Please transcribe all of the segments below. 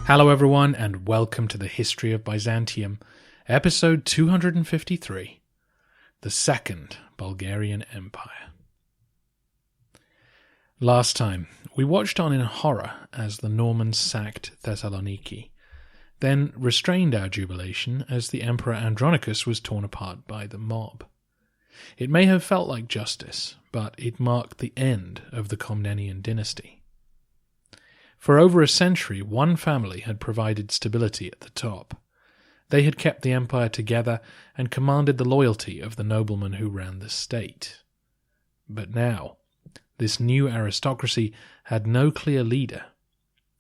Hello everyone, and welcome to the History of Byzantium, episode 253, the Second Bulgarian Empire. Last time, we watched on in horror as the Normans sacked Thessaloniki, then restrained our jubilation as the Emperor Andronicus was torn apart by the mob. It may have felt like justice, but it marked the end of the Komnenian dynasty. For over a century, one family had provided stability at the top. They had kept the empire together and commanded the loyalty of the noblemen who ran the state. But now, this new aristocracy had no clear leader.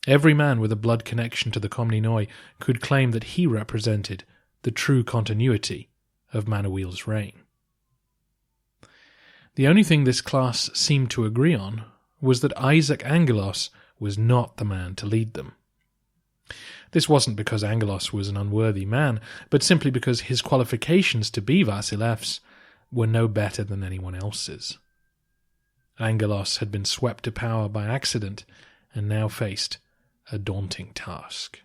Every man with a blood connection to the Komnenoi could claim that he represented the true continuity of Manuel's reign. The only thing this class seemed to agree on was that Isaac Angelos was not the man to lead them. This wasn't because Angelos was an unworthy man, but simply because his qualifications to be Vasilevs were no better than anyone else's. Angelos had been swept to power by accident and now faced a daunting task.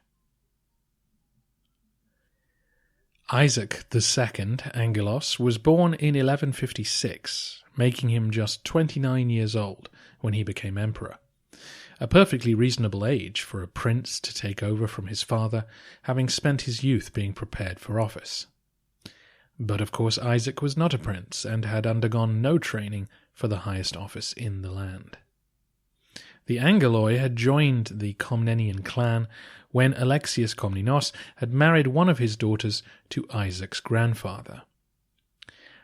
Isaac II, Angelos, was born in 1156, making him just 29 years old when he became emperor. A perfectly reasonable age for a prince to take over from his father, having spent his youth being prepared for office. But of course Isaac was not a prince, and had undergone no training for the highest office in the land. The Angeloi had joined the Komnenian clan when Alexius Komnenos had married one of his daughters to Isaac's grandfather.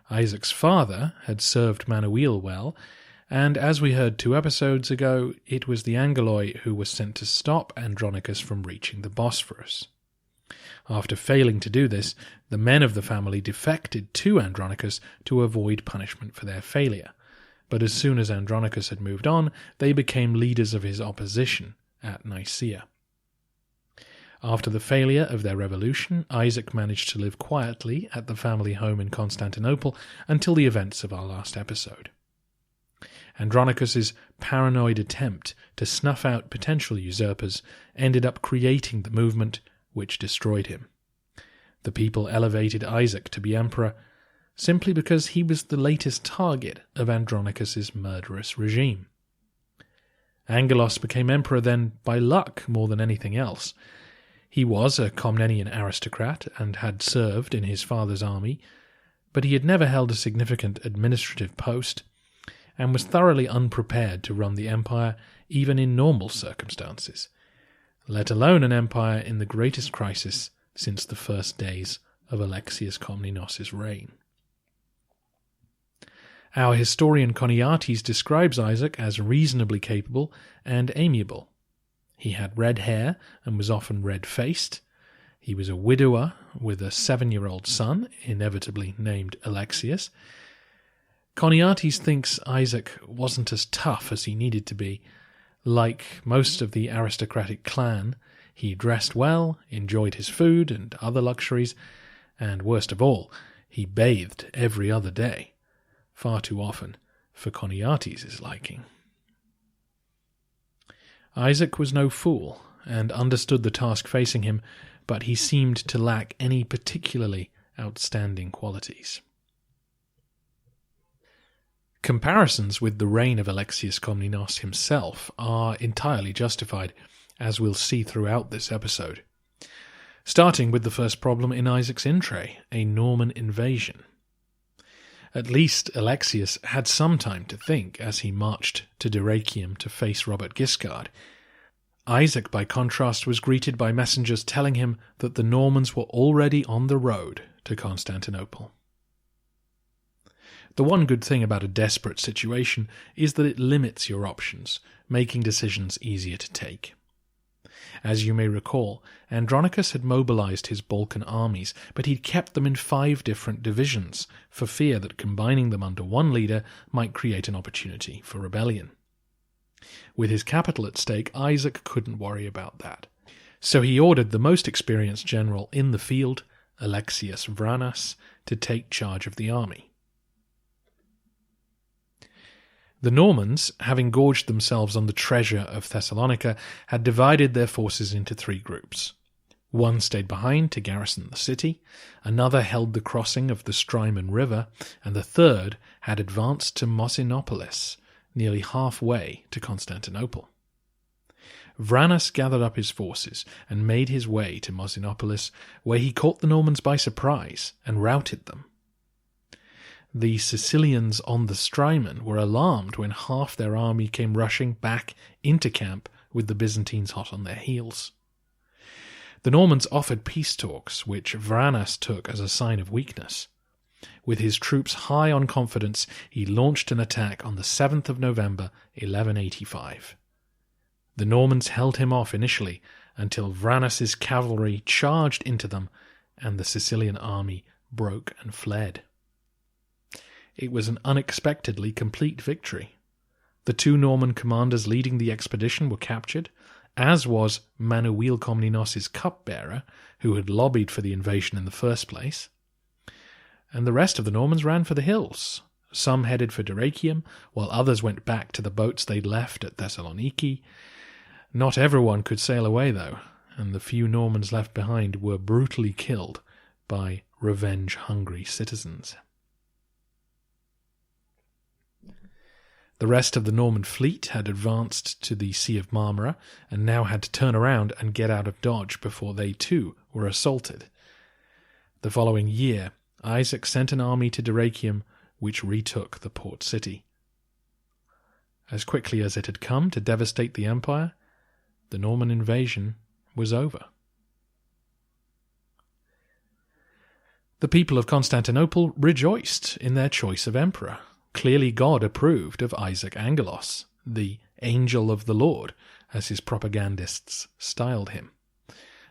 Isaac's father had served Manuel well, and as we heard 2 episodes ago, it was the Angeloi who were sent to stop Andronicus from reaching the Bosphorus. After failing to do this, the men of the family defected to Andronicus to avoid punishment for their failure, but as soon as Andronicus had moved on, they became leaders of his opposition at Nicaea. After the failure of their revolution, Isaac managed to live quietly at the family home in Constantinople until the events of our last episode. Andronicus's paranoid attempt to snuff out potential usurpers ended up creating the movement which destroyed him. The people elevated Isaac to be emperor simply because he was the latest target of Andronicus's murderous regime. Angelos became emperor then by luck more than anything else. He was a Komnenian aristocrat and had served in his father's army, but he had never held a significant administrative post, and was thoroughly unprepared to run the empire even in normal circumstances, let alone an empire in the greatest crisis since the first days of Alexius Komnenos' reign. Our historian Choniates describes Isaac as reasonably capable and amiable. He had red hair and was often red-faced. He was a widower with a 7-year-old son, inevitably named Alexius. Choniates thinks Isaac wasn't as tough as he needed to be. Like most of the aristocratic clan, he dressed well, enjoyed his food and other luxuries, and worst of all, he bathed every other day, far too often for Choniates' liking. Isaac was no fool, and understood the task facing him, but he seemed to lack any particularly outstanding qualities. Comparisons with the reign of Alexius Komnenos himself are entirely justified, as we'll see throughout this episode. Starting with the first problem in Isaac's intrigue, a Norman invasion. At least Alexius had some time to think as he marched to Dyrrhachium to face Robert Guiscard. Isaac, by contrast, was greeted by messengers telling him that the Normans were already on the road to Constantinople. The one good thing about a desperate situation is that it limits your options, making decisions easier to take. As you may recall, Andronicus had mobilized his Balkan armies, but he'd kept them in 5 different divisions, for fear that combining them under one leader might create an opportunity for rebellion. With his capital at stake, Isaac couldn't worry about that. So he ordered the most experienced general in the field, Alexius Vranas, to take charge of the army. The Normans, having gorged themselves on the treasure of Thessalonica, had divided their forces into 3 groups. One stayed behind to garrison the city, another held the crossing of the Strymon River, and the third had advanced to Mosinopolis, nearly halfway to Constantinople. Vranas gathered up his forces and made his way to Mosinopolis, where he caught the Normans by surprise and routed them. The Sicilians on the Strymon were alarmed when half their army came rushing back into camp with the Byzantines hot on their heels. The Normans offered peace talks, which Vranas took as a sign of weakness. With his troops high on confidence, he launched an attack on the 7th of November, 1185. The Normans held him off initially until Vranas's cavalry charged into them and the Sicilian army broke and fled. It was an unexpectedly complete victory. The 2 Norman commanders leading the expedition were captured, as was Manuel Komnenos' cupbearer, who had lobbied for the invasion in the first place. And the rest of the Normans ran for the hills. Some headed for Dyrrhachium, while others went back to the boats they'd left at Thessaloniki. Not everyone could sail away, though, and the few Normans left behind were brutally killed by revenge-hungry citizens. The rest of the Norman fleet had advanced to the Sea of Marmara and now had to turn around and get out of Dodge before they too were assaulted. The following year, Isaac sent an army to Dyrrhachium, which retook the port city. As quickly as it had come to devastate the empire, the Norman invasion was over. The people of Constantinople rejoiced in their choice of emperor. Clearly God approved of Isaac Angelos, the angel of the Lord, as his propagandists styled him.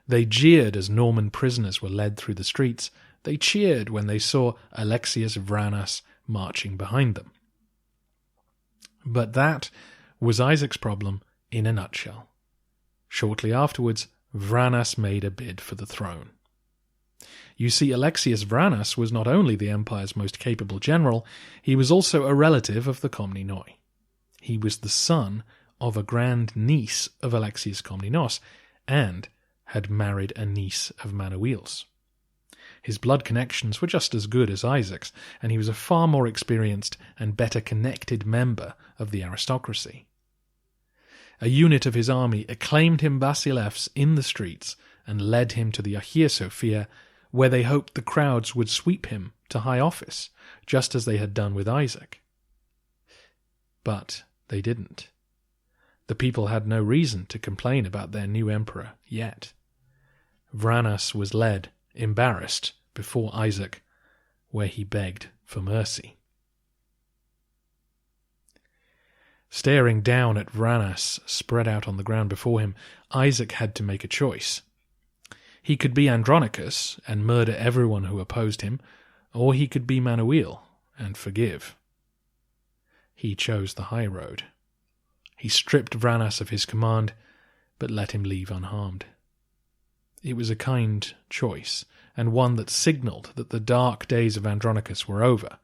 They jeered as Norman prisoners were led through the streets. They cheered when they saw Alexius Vranas marching behind them. But that was Isaac's problem in a nutshell. Shortly afterwards, Vranas made a bid for the throne. You see, Alexius Vranas was not only the empire's most capable general, he was also a relative of the Komnenoi. He was the son of a grand-niece of Alexius Komnenos, and had married a niece of Manuel's. His blood connections were just as good as Isaac's, and he was a far more experienced and better connected member of the aristocracy. A unit of his army acclaimed him Basileus in the streets and led him to the Hagia Sophia, where they hoped the crowds would sweep him to high office, just as they had done with Isaac. But they didn't. The people had no reason to complain about their new emperor yet. Vranas was led, embarrassed, before Isaac, where he begged for mercy. Staring down at Vranas spread out on the ground before him, Isaac had to make a choice. He could be Andronicus and murder everyone who opposed him, or he could be Manuel and forgive. He chose the high road. He stripped Vranas of his command, but let him leave unharmed. It was a kind choice, and one that signalled that the dark days of Andronicus were over.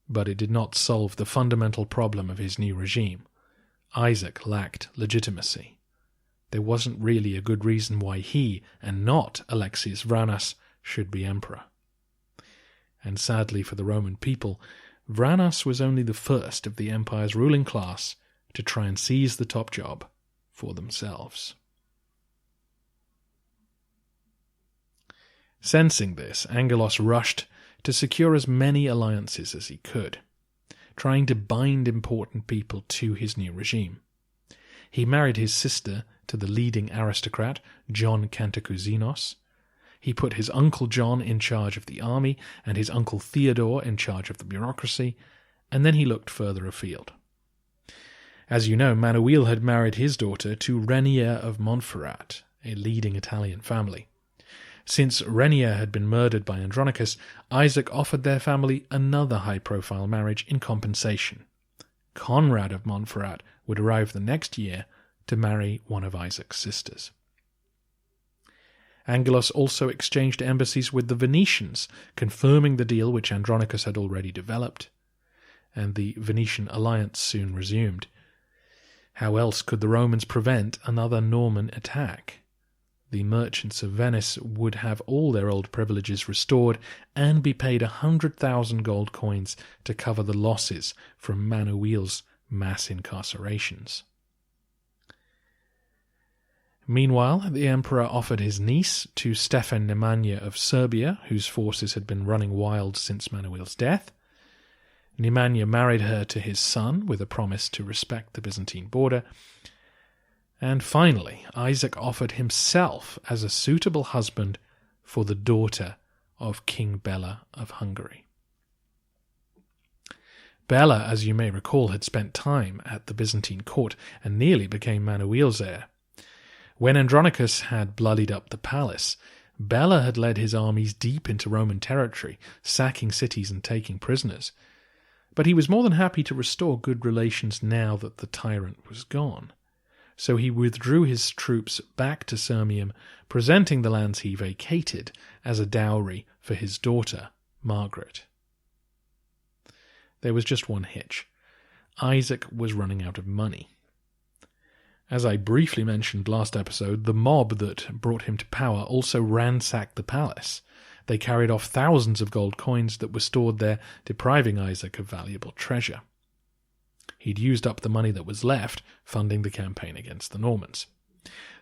But it did not solve the fundamental problem of his new regime. Isaac lacked legitimacy. There wasn't really a good reason why he, and not Alexius Vranas, should be emperor. And sadly for the Roman people, Vranas was only the first of the empire's ruling class to try and seize the top job for themselves. Sensing this, Angelos rushed to secure as many alliances as he could, trying to bind important people to his new regime. He married his sister to the leading aristocrat, John Cantacuzenios. He put his uncle John in charge of the army and his uncle Theodore in charge of the bureaucracy, and then he looked further afield. As you know, Manuel had married his daughter to Renier of Montferrat, a leading Italian family. Since Renier had been murdered by Andronicus, Isaac offered their family another high-profile marriage in compensation. Conrad of Montferrat would arrive the next year to marry one of Isaac's sisters. Angelos also exchanged embassies with the Venetians, confirming the deal which Andronicus had already developed. and the Venetian alliance soon resumed. How else could the Romans prevent another Norman attack? The merchants of Venice would have all their old privileges restored and be paid 100,000 gold coins to cover the losses from Manuel's mass incarcerations. Meanwhile, the emperor offered his niece to Stefan Nemanja of Serbia, whose forces had been running wild since Manuel's death. Nemanja married her to his son with a promise to respect the Byzantine border. And finally, Isaac offered himself as a suitable husband for the daughter of King Bela of Hungary. Bela, as you may recall, had spent time at the Byzantine court and nearly became Manuel's heir. When Andronicus had bloodied up the palace, Bela had led his armies deep into Roman territory, sacking cities and taking prisoners. But he was more than happy to restore good relations now that the tyrant was gone. So he withdrew his troops back to Sirmium, presenting the lands he vacated as a dowry for his daughter, Margaret. There was just one hitch. Isaac was running out of money. As I briefly mentioned last episode, the mob that brought him to power also ransacked the palace. They carried off thousands of gold coins that were stored there, depriving Isaac of valuable treasure. He'd used up the money that was left, funding the campaign against the Normans.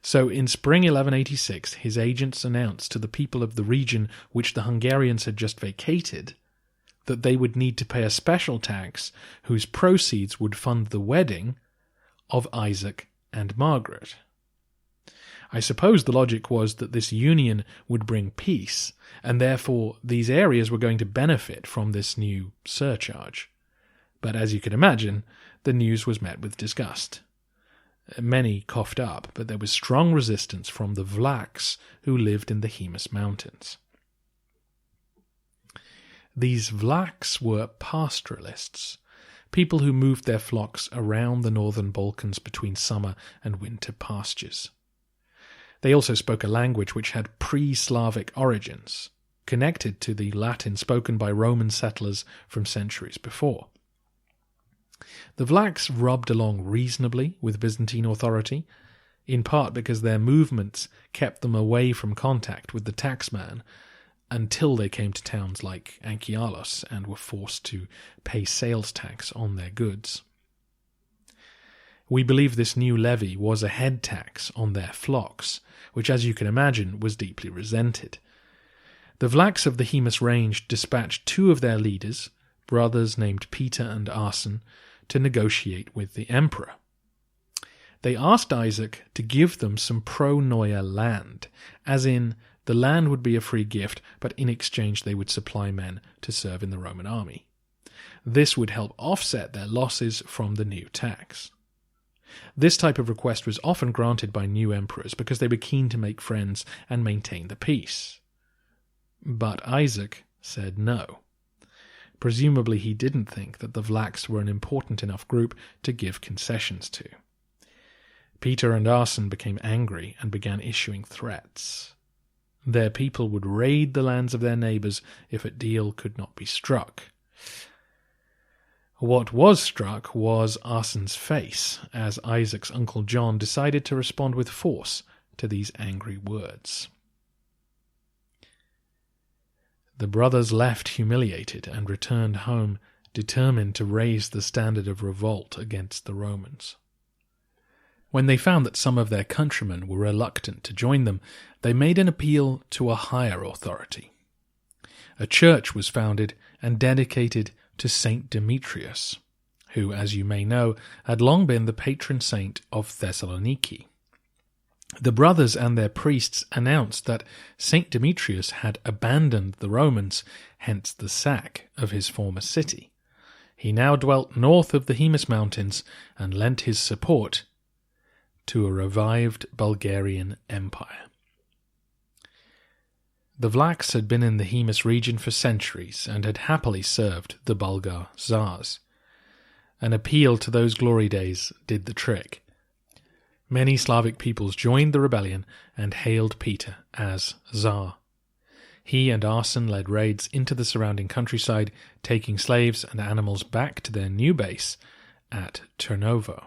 So in spring 1186, his agents announced to the people of the region which the Hungarians had just vacated that they would need to pay a special tax whose proceeds would fund the wedding of Isaac and Margaret. I suppose the logic was that this union would bring peace, and therefore these areas were going to benefit from this new surcharge. But as you can imagine, the news was met with disgust. Many coughed up, but there was strong resistance from the Vlachs who lived in the Haemus Mountains. These Vlachs were pastoralists, people who moved their flocks around the northern Balkans between summer and winter pastures. They also spoke a language which had pre-Slavic origins, connected to the Latin spoken by Roman settlers from centuries before. The Vlachs rubbed along reasonably with Byzantine authority, in part because their movements kept them away from contact with the taxman until they came to towns like Angelos and were forced to pay sales tax on their goods. We believe this new levy was a head tax on their flocks, which, as you can imagine, was deeply resented. The Vlachs of the Haemus range dispatched two of their leaders, brothers named Peter and Asen, to negotiate with the emperor. They asked Isaac to give them some pro-Neue land, as in, the land would be a free gift, but in exchange they would supply men to serve in the Roman army. This would help offset their losses from the new tax. This type of request was often granted by new emperors because they were keen to make friends and maintain the peace. But Isaac said no. Presumably he didn't think that the Vlachs were an important enough group to give concessions to. Peter and Asen became angry and began issuing threats. Their people would raid the lands of their neighbours if a deal could not be struck. What was struck was Asen's face, as Isaac's uncle John decided to respond with force to these angry words. The brothers left humiliated and returned home, determined to raise the standard of revolt against the Romans. When they found that some of their countrymen were reluctant to join them, they made an appeal to a higher authority. A church was founded and dedicated to Saint Demetrius, who, as you may know, had long been the patron saint of Thessaloniki. The brothers and their priests announced that Saint Demetrius had abandoned the Romans, hence the sack of his former city. He now dwelt north of the Haemus Mountains and lent his support to a revived Bulgarian Empire. The Vlachs had been in the Haemus region for centuries and had happily served the Bulgar Tsars. An appeal to those glory days did the trick. Many Slavic peoples joined the rebellion and hailed Peter as Tsar. He and Asen led raids into the surrounding countryside, taking slaves and animals back to their new base at Turnovo.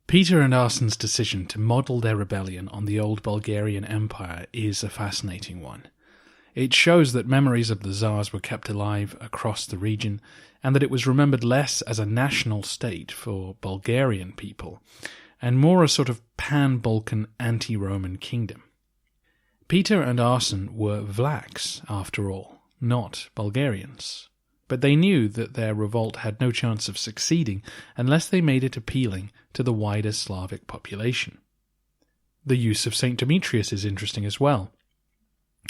Peter and Asen's decision to model their rebellion on the old Bulgarian Empire is a fascinating one. It shows that memories of the Tsars were kept alive across the region, and that it was remembered less as a national state for Bulgarian people, and more a sort of pan-Balkan anti-Roman kingdom. Peter and Asen were Vlachs, after all, not Bulgarians, but they knew that their revolt had no chance of succeeding unless they made it appealing to the wider Slavic population. The use of St. Demetrius is interesting as well.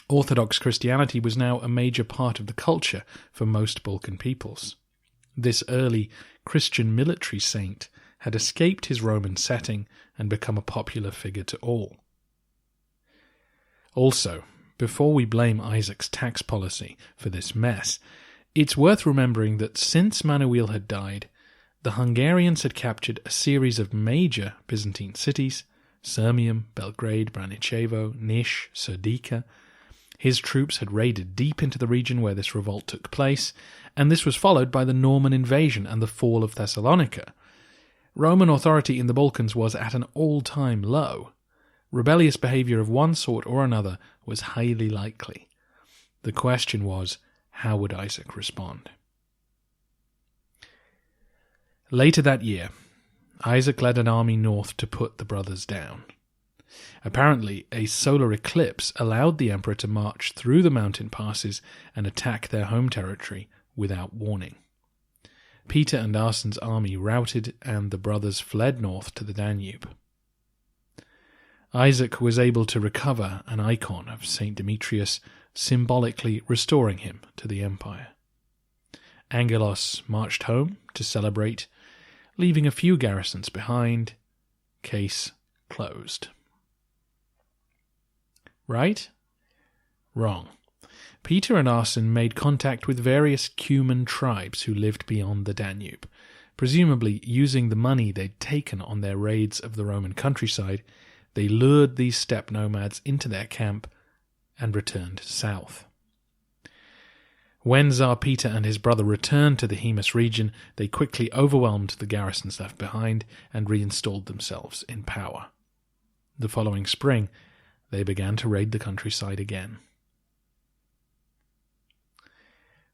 Orthodox Christianity was now a major part of the culture for most Balkan peoples. This early Christian military saint had escaped his Roman setting and become a popular figure to all. Also, before we blame Isaac's tax policy for this mess, it's worth remembering that since Manuel had died, the Hungarians had captured a series of major Byzantine cities: Sirmium, Belgrade, Braničevo, Niš, Serdica. His troops had raided deep into the region where this revolt took place, and this was followed by the Norman invasion and the fall of Thessalonica. Roman authority in the Balkans was at an all-time low. Rebellious behaviour of one sort or another was highly likely. The question was, how would Isaac respond? Later that year, Isaac led an army north to put the brothers down. Apparently, a solar eclipse allowed the emperor to march through the mountain passes and attack their home territory without warning. Peter and Asen's army routed, and the brothers fled north to the Danube. Isaac was able to recover an icon of St. Demetrius, symbolically restoring him to the empire. Angelos marched home to celebrate, leaving a few garrisons behind. Case closed. Right? Wrong. Peter and Asen made contact with various Cuman tribes who lived beyond the Danube. Presumably using the money they'd taken on their raids of the Roman countryside, they lured these steppe nomads into their camp and returned south. When Tsar Peter and his brother returned to the Haemus region, they quickly overwhelmed the garrisons left behind and reinstalled themselves in power. The following spring, they began to raid the countryside again.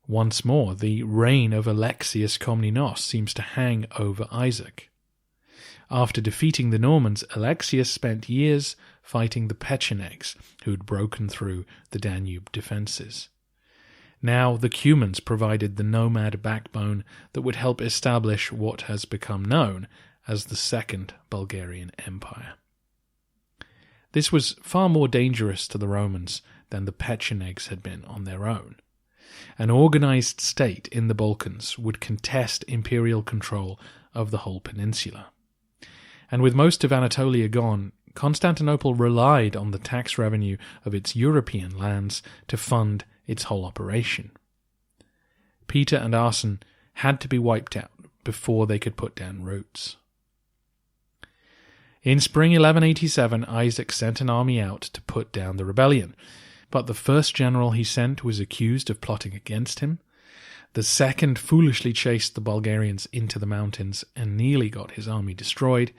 Once more, the reign of Alexius Komnenos seems to hang over Isaac. After defeating the Normans, Alexius spent years fighting the Pechenegs, who had broken through the Danube defences. Now the Cumans provided the nomad backbone that would help establish what has become known as the Second Bulgarian Empire. This was far more dangerous to the Romans than the Pechenegs had been on their own. An organised state in the Balkans would contest imperial control of the whole peninsula. And with most of Anatolia gone, Constantinople relied on the tax revenue of its European lands to fund its whole operation. Peter and Asen had to be wiped out before they could put down roots. In spring 1187, Isaac sent an army out to put down the rebellion, but the first general he sent was accused of plotting against him. The second foolishly chased the Bulgarians into the mountains and nearly got his army destroyed.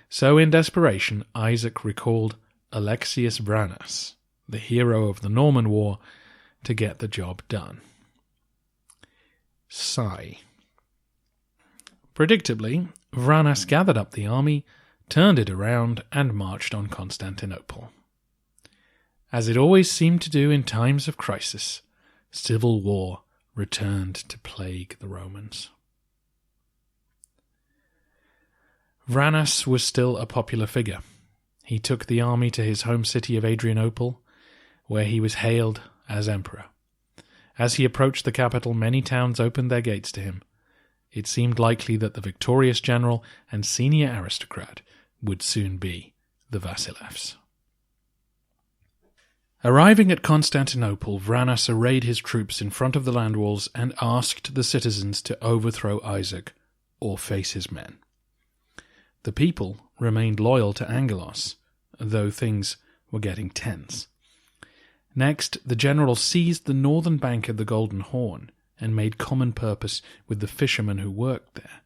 So in desperation, Isaac recalled Alexius Vranas, the hero of the Norman War, to get the job done. Sigh. Predictably, Vranas gathered up the army, turned it around, and marched on Constantinople. As it always seemed to do in times of crisis, civil war returned to plague the Romans. Vranas was still a popular figure. He took the army to his home city of Adrianople, where he was hailed as emperor. As he approached the capital, many towns opened their gates to him. It seemed likely that the victorious general and senior aristocrat would soon be the Vasilevs. Arriving at Constantinople, Vranas arrayed his troops in front of the land walls and asked the citizens to overthrow Isaac or face his men. The people remained loyal to Angelos, though things were getting tense. Next, the general seized the northern bank of the Golden Horn and made common purpose with the fishermen who worked there.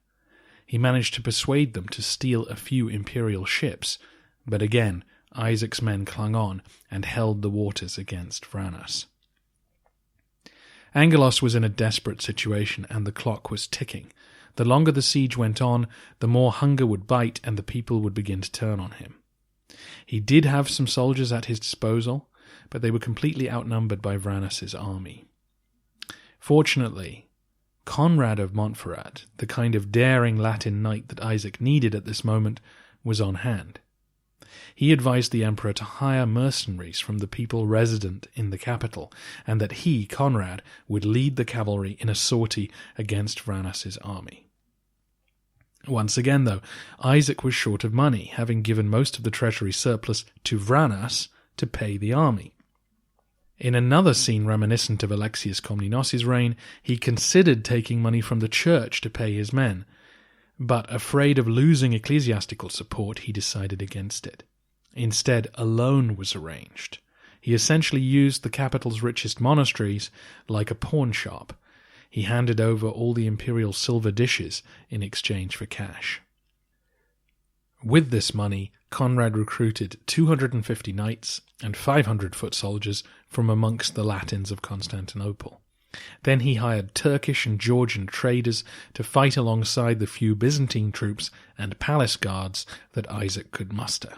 He managed to persuade them to steal a few imperial ships, but again Isaac's men clung on and held the waters against Vranas. Angelos was in a desperate situation, and the clock was ticking. The longer the siege went on, the more hunger would bite and the people would begin to turn on him. He did have some soldiers at his disposal, but they were completely outnumbered by Vranas' army. Fortunately, Conrad of Montferrat, the kind of daring Latin knight that Isaac needed at this moment, was on hand. He advised the emperor to hire mercenaries from the people resident in the capital, and that he, Conrad, would lead the cavalry in a sortie against Vranas' army. Once again, though, Isaac was short of money, having given most of the treasury surplus to Vranas to pay the army. In another scene reminiscent of Alexius Komnenos' reign, he considered taking money from the church to pay his men, but afraid of losing ecclesiastical support, he decided against it. Instead, a loan was arranged. He essentially used the capital's richest monasteries like a pawn shop. He handed over all the imperial silver dishes in exchange for cash. With this money, Conrad recruited 250 knights and 500 foot soldiers from amongst the Latins of Constantinople. Then he hired Turkish and Georgian traders to fight alongside the few Byzantine troops and palace guards that Isaac could muster.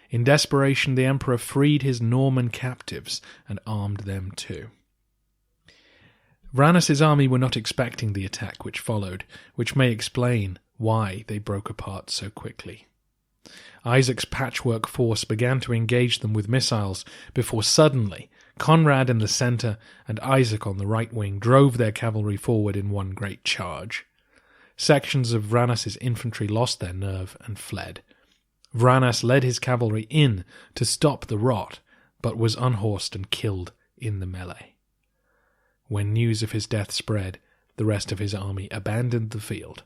In desperation, the emperor freed his Norman captives and armed them too. Vranas' army were not expecting the attack which followed, which may explain why they broke apart so quickly. Isaac's patchwork force began to engage them with missiles before suddenly Conrad in the centre and Isaac on the right wing drove their cavalry forward in one great charge. Sections of Vranas' infantry lost their nerve and fled. Vranas led his cavalry in to stop the rot, but was unhorsed and killed in the melee. When news of his death spread, the rest of his army abandoned the field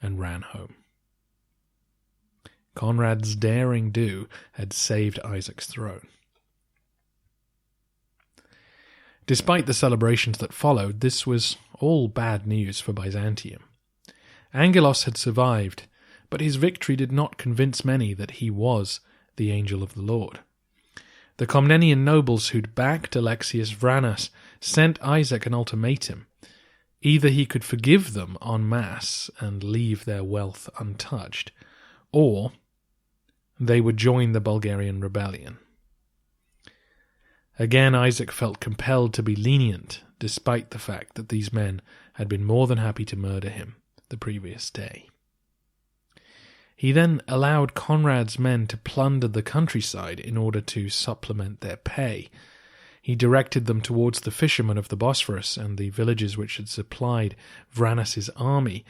and ran home. Conrad's daring do had saved Isaac's throne. Despite the celebrations that followed, this was all bad news for Byzantium. Angelos had survived, but his victory did not convince many that he was the angel of the Lord. The Komnenian nobles who'd backed Alexius Vranas sent Isaac an ultimatum. Either he could forgive them en masse and leave their wealth untouched, or they would join the Bulgarian rebellion. Again, Isaac felt compelled to be lenient, despite the fact that these men had been more than happy to murder him the previous day. He then allowed Conrad's men to plunder the countryside in order to supplement their pay. He directed them towards the fishermen of the Bosphorus and the villages which had supplied Vranas' army,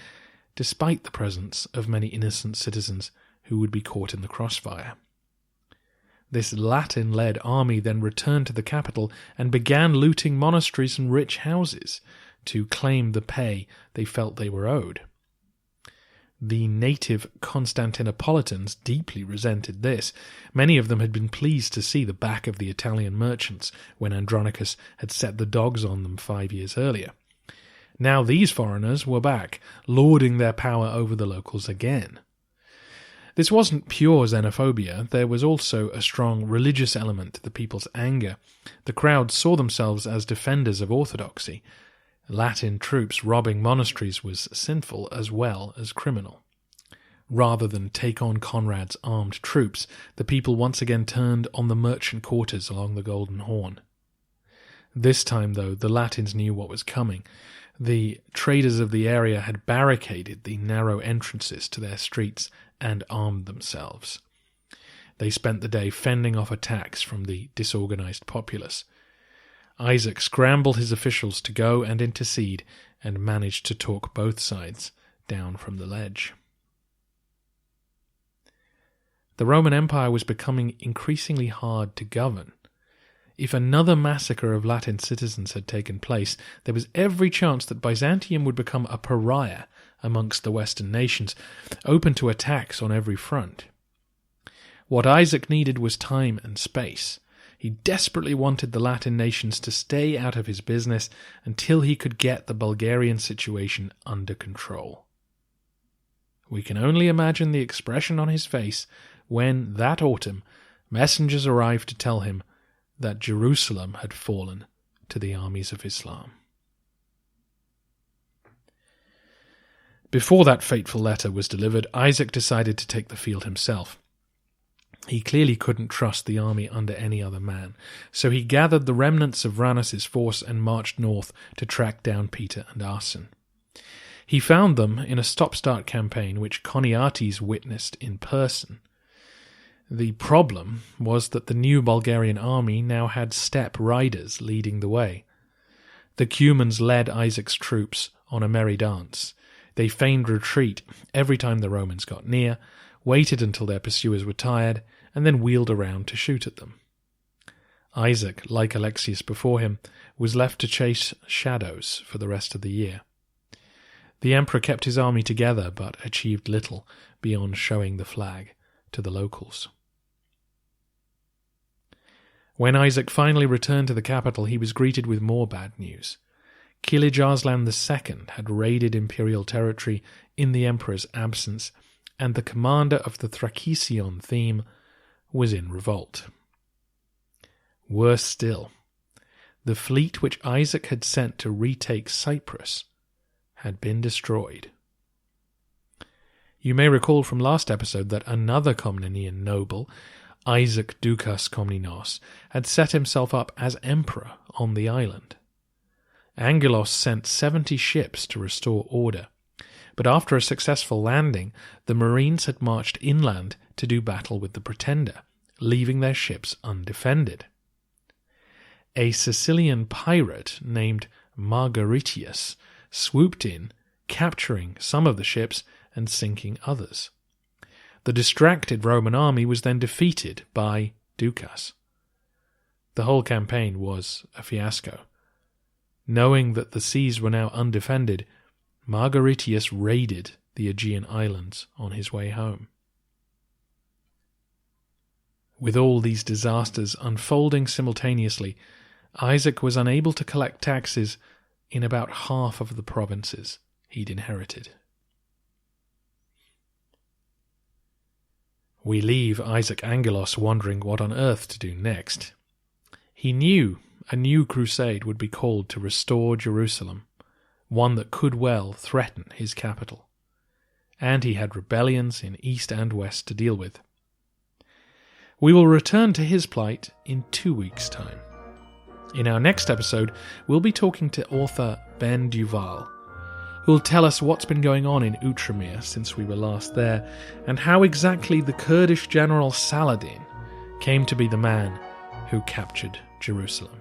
despite the presence of many innocent citizens who would be caught in the crossfire. This Latin-led army then returned to the capital and began looting monasteries and rich houses to claim the pay they felt they were owed. The native Constantinopolitans deeply resented this. Many of them had been pleased to see the back of the Italian merchants when Andronicus had set the dogs on them 5 years earlier. Now these foreigners were back, lording their power over the locals again. This wasn't pure xenophobia. There was also a strong religious element to the people's anger. The crowd saw themselves as defenders of orthodoxy. Latin troops robbing monasteries was sinful as well as criminal. Rather than take on Conrad's armed troops, the people once again turned on the merchant quarters along the Golden Horn. This time, though, the Latins knew what was coming. The traders of the area had barricaded the narrow entrances to their streets and armed themselves. They spent the day fending off attacks from the disorganized populace. Isaac scrambled his officials to go and intercede and managed to talk both sides down from the ledge. The Roman Empire was becoming increasingly hard to govern. If another massacre of Latin citizens had taken place, there was every chance that Byzantium would become a pariah amongst the Western nations, open to attacks on every front. What Isaac needed was time and space. He desperately wanted the Latin nations to stay out of his business until he could get the Bulgarian situation under control. We can only imagine the expression on his face when, that autumn, messengers arrived to tell him that Jerusalem had fallen to the armies of Islam. Before that fateful letter was delivered, Isaac decided to take the field himself. He clearly couldn't trust the army under any other man, so he gathered the remnants of Ranus's force and marched north to track down Peter and Asen. He found them in a stop-start campaign which Choniates witnessed in person. The problem was that the new Bulgarian army now had steppe riders leading the way. The Cumans led Isaac's troops on a merry dance. They feigned retreat every time the Romans got near, waited until their pursuers were tired, and then wheeled around to shoot at them. Isaac, like Alexius before him, was left to chase shadows for the rest of the year. The emperor kept his army together, but achieved little beyond showing the flag to the locals. When Isaac finally returned to the capital, he was greeted with more bad news. Kilij Arslan II had raided imperial territory in the emperor's absence, and the commander of the Thrakision theme was in revolt. Worse still, the fleet which Isaac had sent to retake Cyprus had been destroyed. You may recall from last episode that another Komnenian noble, Isaac Doukas Komnenos, had set himself up as emperor on the island. Angelos sent 70 ships to restore order, but after a successful landing, the Marines had marched inland to do battle with the pretender, leaving their ships undefended. A Sicilian pirate named Margaritius swooped in, capturing some of the ships and sinking others. The distracted Roman army was then defeated by Doukas. The whole campaign was a fiasco. Knowing that the seas were now undefended, Margaritius raided the Aegean islands on his way home. With all these disasters unfolding simultaneously, Isaac was unable to collect taxes in about half of the provinces he'd inherited. We leave Isaac Angelos wondering what on earth to do next. He knew a new crusade would be called to restore Jerusalem, one that could well threaten his capital. And he had rebellions in east and west to deal with. We will return to his plight in 2 weeks' time. In our next episode, we'll be talking to author Ben Duval, who will tell us what's been going on in Outremer since we were last there, and how exactly the Kurdish general Saladin came to be the man who captured Jerusalem.